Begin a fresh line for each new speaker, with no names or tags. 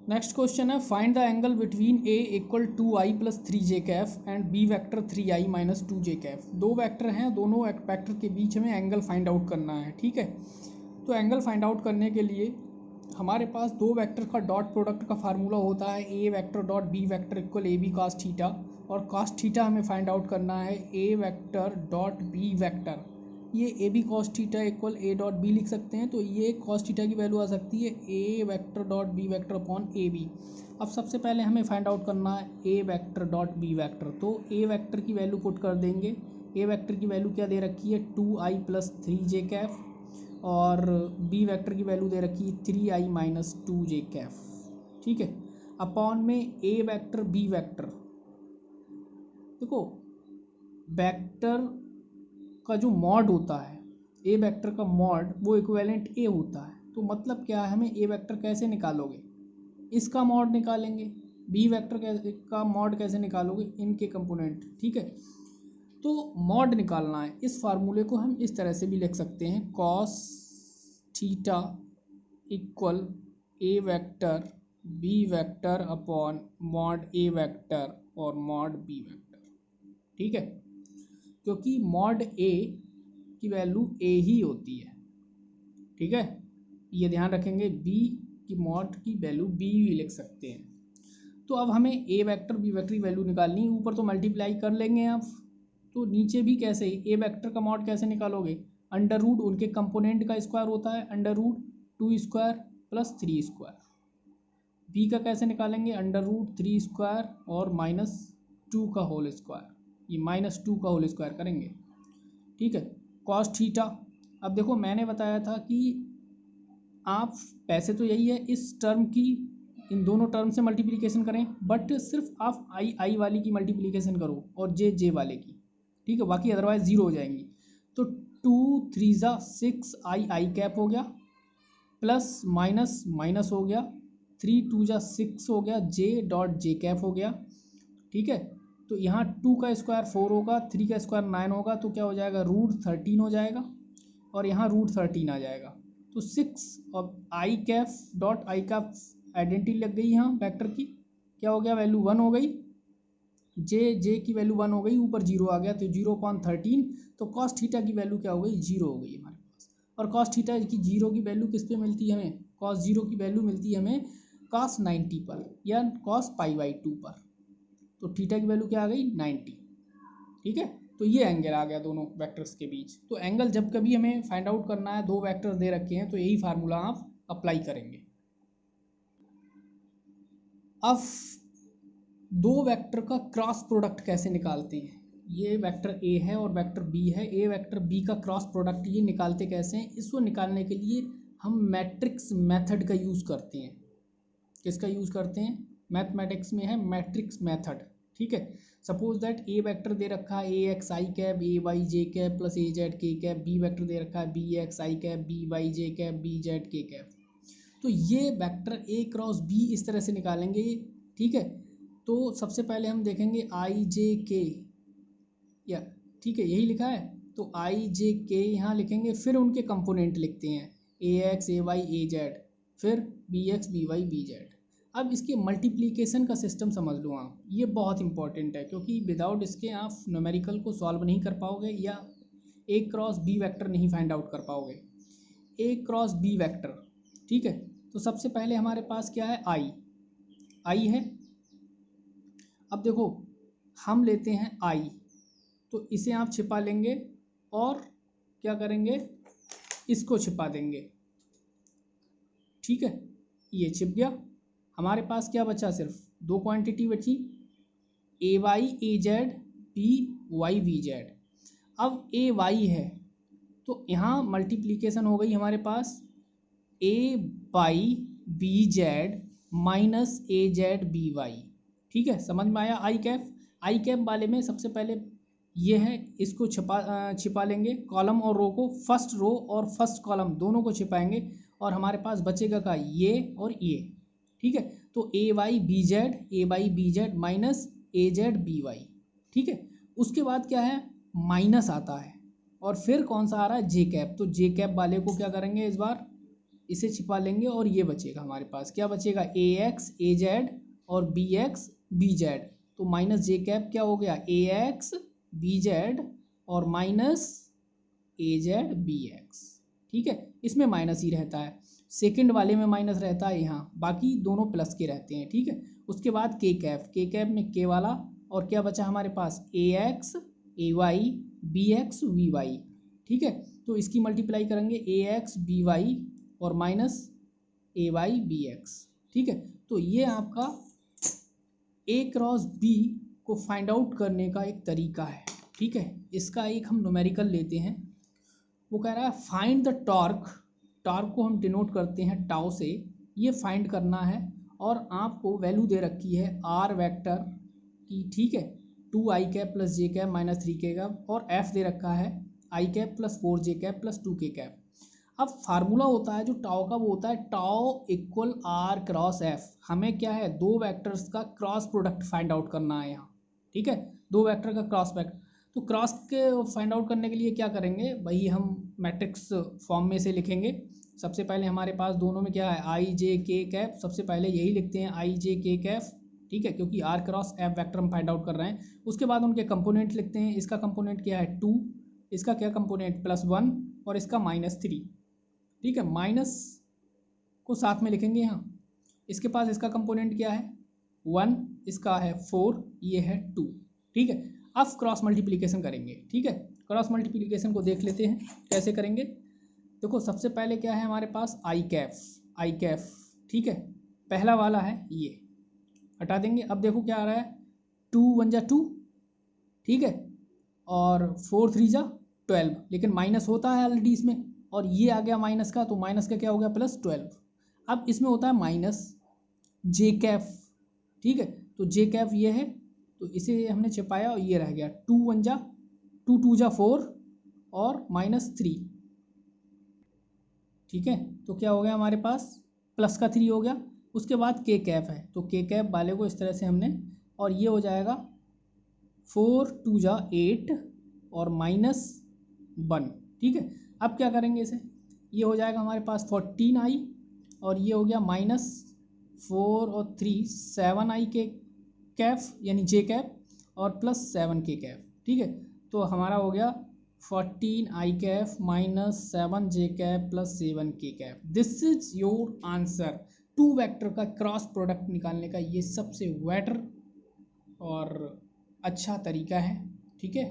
Next question है find the angle between a equal 2i plus 3j cap and b vector 3i minus 2j cap. दो vector हैं, दोनों vector के बीच में angle find out करना है। ठीक है, तो एंगल फाइंड आउट करने के लिए हमारे पास दो वेक्टर का डॉट प्रोडक्ट का फार्मूला होता है A vector dot B vector equal A B cos theta, और कॉस थीटा हमें फाइंड आउट करना है A vector dot B vector. ये A B cos theta equal A dot B लिख सकते हैं, तो ये कॉस थीटा की वैल्यू आ सकती है A vector dot B vector upon A B. अब सबसे पहले हमें फाइंड आउट करना है A vector dot B vector, तो ए वेक्टर की वैल्यू पुट कर देंगे। ए वेक्टर की वैल्यू क्या दे रखी है 2i प्लस 3j कैफ, और बी वेक्टर की वैल्यू दे रखी है 3i माइनस 2j कैफ। ठीक है, अपॉन में ए वेक्टर बी वेक्टर। देखो वेक्टर का जो मॉड होता है, ए वेक्टर का मॉड वो इक्विवेलेंट ए होता है, तो मतलब क्या है, हमें ए वेक्टर कैसे निकालोगे, इसका मॉड निकालेंगे। बी वेक्टर का मॉड कैसे निकालोगे, इनके कंपोनेंट। ठीक है, तो मॉड निकालना है। इस फार्मूले को हम इस तरह से भी लिख सकते हैं cos theta equal A vector B vector upon mod A vector और मॉड बी वेक्टर। ठीक है, क्योंकि मॉड ए की वैल्यू ए ही होती है। ठीक है, ये ध्यान रखेंगे, बी की मॉड की वैल्यू बी भी लिख सकते हैं। तो अब हमें ए वेक्टर बी वेक्टर की वैल्यू निकालनी है, ऊपर तो मल्टीप्लाई कर लेंगे आप, तो नीचे भी कैसे, ए वेक्टर का मॉड कैसे निकालोगे, अंडर रूट उनके कंपोनेंट का स्क्वायर होता है, under root 2 square plus 3 square. B का कैसे निकालेंगे, अंडर रूट 3 स्क्वायर और माइनस 2 का होल स्क्वायर, ये माइनस 2 का होल स्क्वायर करेंगे। ठीक है, कॉस थीटा। अब देखो मैंने बताया था कि आप पैसे तो यही है, इस टर्म की इन दोनों टर्म से मल्टीप्लिकेशन करें, बट सिर्फ आप आई वाली की मल्टीप्लिकेशन करो और जे वाले की। ठीक है, बाकी अदरवाइज जीरो हो जाएंगी। तो 2 3 6 आई कैप हो गया, प्लस माइनस माइनस हो गया, 3 2 6 हो गया, जे डॉट जे कैप हो गया। ठीक है, तो यहाँ 2 का स्क्वायर 4 होगा, 3 का स्क्वायर 9 होगा, तो क्या हो जाएगा रूट 13 हो जाएगा, और यहाँ रूट 13 आ जाएगा। तो 6 और I cap dot I cap identity लग गई यहाँ वेक्टर की, क्या हो गया वैल्यू 1 हो गई, जे की वैल्यू 1 हो गई, ऊपर 0 आ गया, तो 0/13। तो कॉस थीटा की वैल्यू क्या हो गई, 0 हो गई हमारे पास। और कॉस थीटा की 0 की वैल्यू किस पे मिलती है हमें, कॉस 0 की वैल्यू मिलती है हमें कॉस 90 पर या कॉस पाई/2 पर। तो थीटा की वैल्यू क्या आ गई 90। ठीक है, तो ये एंगल आ गया दोनों वेक्टर्स के बीच। तो एंगल जब कभी हमें फाइंड आउट करना है, दो वेक्टर्स दे रखे हैं, तो यही फार्मूला आप अप्लाई करेंगे। अब दो वेक्टर का क्रॉस प्रोडक्ट कैसे निकालते हैं, ये वेक्टर ए है और वेक्टर बी है, ए वेक्टर बी का क्रॉस प्रोडक्ट ये निकालते कैसे हैं, इसको निकालने के लिए हम मैट्रिक्स मेथड का यूज़ करते हैं। किसका यूज़ करते हैं, मैथमेटिक्स में है मैट्रिक्स मेथड। ठीक है, सपोज दैट ए वेक्टर दे रखा है A X I cap A Y J cap plus A Z K cap, B vector दे रखा है B X I cap B Y J cap B Z K cap. तो ये vector A cross B इस तरह से निकालेंगे। ठीक है, तो सबसे पहले हम देखेंगे आई जे के, या ठीक है यही लिखा है, तो आई जे के यहाँ लिखेंगे, फिर उनके कंपोनेंट लिखते हैं a x a Y A z, फिर b x b y b z. अब इसके मल्टीप्लिकेशन का सिस्टम समझ लो आप, ये बहुत इंपॉर्टेंट है, क्योंकि विदाउट इसके आप न्यूमेरिकल को सॉल्व नहीं कर पाओगे या ए क्रॉस बी वेक्टर नहीं फाइंड आउट कर पाओगे। ए क्रॉस बी वेक्टर, ठीक है, तो सबसे पहले हमारे पास क्या है आई है। अब देखो हम लेते हैं आई, तो इसे आप छिपा लेंगे और क्या करेंगे, इसको छिपा देंगे। ठीक है, ये छिप गया, हमारे पास क्या बचा, सिर्फ दो क्वांटिटी बची, A Y A Z B Y V Z. अब ए वाई है, तो यहाँ मल्टीप्लिकेशन हो गई हमारे पास ए वाई बी जेड माइनस ए जेड बी वाई। ठीक है, समझ में आया। आई कैप वाले में सबसे पहले ये है, इसको छिपा लेंगे, कॉलम और रो को, फर्स्ट रो और फर्स्ट कॉलम दोनों को छिपाएंगे, और हमारे पास बचेगा का ये और ये। ठीक है, तो ए वाई बी जेड माइनस ए जेड बी वाई। ठीक है, उसके बाद क्या है, माइनस आता है, और फिर कौन सा आ रहा है, जे कैप। तो जे कैप वाले को क्या करेंगे इस बार, इसे छिपा लेंगे और ये बचेगा हमारे पास, क्या बचेगा, ए एक्स ए जेड और बी एक्स बी जेड। तो माइनस जे कैप क्या हो गया, ए एक्स बी जेड और माइनस ए जेड बी एक्स। ठीक है, इसमें माइनस ही रहता है, सेकंड वाले में माइनस रहता है यहाँ, बाकी दोनों प्लस के रहते हैं। ठीक है, उसके बाद के कैप में के वाला, और क्या बचा हमारे पास, a x a y b x v y. ठीक है, तो इसकी मल्टीप्लाई करेंगे ए एक्स बी वाई और minus a y b x. ठीक है, तो ये आपका ए क्रॉस बी को फाइंड आउट करने का एक तरीका है। ठीक है, इसका एक हम न्यूमेरिकल लेते हैं। वो कह रहा है फाइंड द टॉर्क, टॉर्क को हम डिनोट करते हैं टाउ से, ये फाइंड करना है। और आपको वैल्यू दे रखी है आर वेक्टर की। ठीक है, 2 आई कैप प्लस जे कैप माइनस 3 के कैप, और एफ दे रखा है आई कैप प्लस 4 जे कैप प्लस 2 के कैप। अब फार्मूला होता है जो टाउ का, वो होता है tau equal r cross F. हमें क्या है, दो वेक्टर्स का क्रॉस प्रोडक्ट फाइंड आउट करना है यहाँ। ठीक है, दो वेक्टर का क्रॉस वेक्टर, तो क्रॉस के फाइंड आउट करने के लिए क्या करेंगे भाई, हम मैट्रिक्स फॉर्म में से लिखेंगे। सबसे पहले हमारे पास दोनों में क्या है, आई जे के कैप, सबसे पहले यही लिखते हैं आई जे के कैप। ठीक है, क्योंकि आर क्रॉस एफ वेक्टर हम फाइंड आउट कर रहे हैं। उसके बाद उनके कंपोनेंट लिखते हैं, इसका कंपोनेंट क्या है 2, इसका क्या कंपोनेंट +1 और इसका -3। ठीक है, माइनस को साथ में लिखेंगे यहाँ। इसके पास इसका कंपोनेंट क्या है 1, इसका है 4, ये है 2। ठीक है, अब क्रॉस मल्टीप्लिकेशन करेंगे। ठीक है, क्रॉस मल्टीप्लिकेशन को देख लेते हैं कैसे करेंगे। देखो सबसे पहले क्या है हमारे पास, आई कैफ। ठीक है, पहला वाला है ये, हटा देंगे। अब देखो क्या आ रहा है, 2 1 जा 2, ठीक है, और 4 3 जा 12, लेकिन माइनस होता है ऑलरेडी इसमें, और ये आ गया माइनस का, तो माइनस का क्या हो गया +12। अब इसमें होता है माइनस जे कैफ। ठीक है, तो जे कैफ ये है, तो इसे हमने छिपाया और ये रह गया 2 1 जा 2 2 जा 4 और -3। ठीक है, तो क्या हो गया हमारे पास, प्लस का 3 हो गया। उसके बाद के कैप है, तो के कैप वाले को इस तरह से हमने, और ये हो जाएगा 4 2 जा 8 और -1। ठीक है, अब क्या करेंगे इसे, ये हो जाएगा हमारे पास 14 आई, और ये हो गया -4 और 3 7 आई के कैफ यानी जे कैप, और +7 के कैफ। ठीक है, तो हमारा हो गया 14 आई कैफ -7 जे cap +7 k cap. This is your answer. Two vector का क्रॉस प्रोडक्ट निकालने का ये सबसे बेटर और अच्छा तरीका है। ठीक है।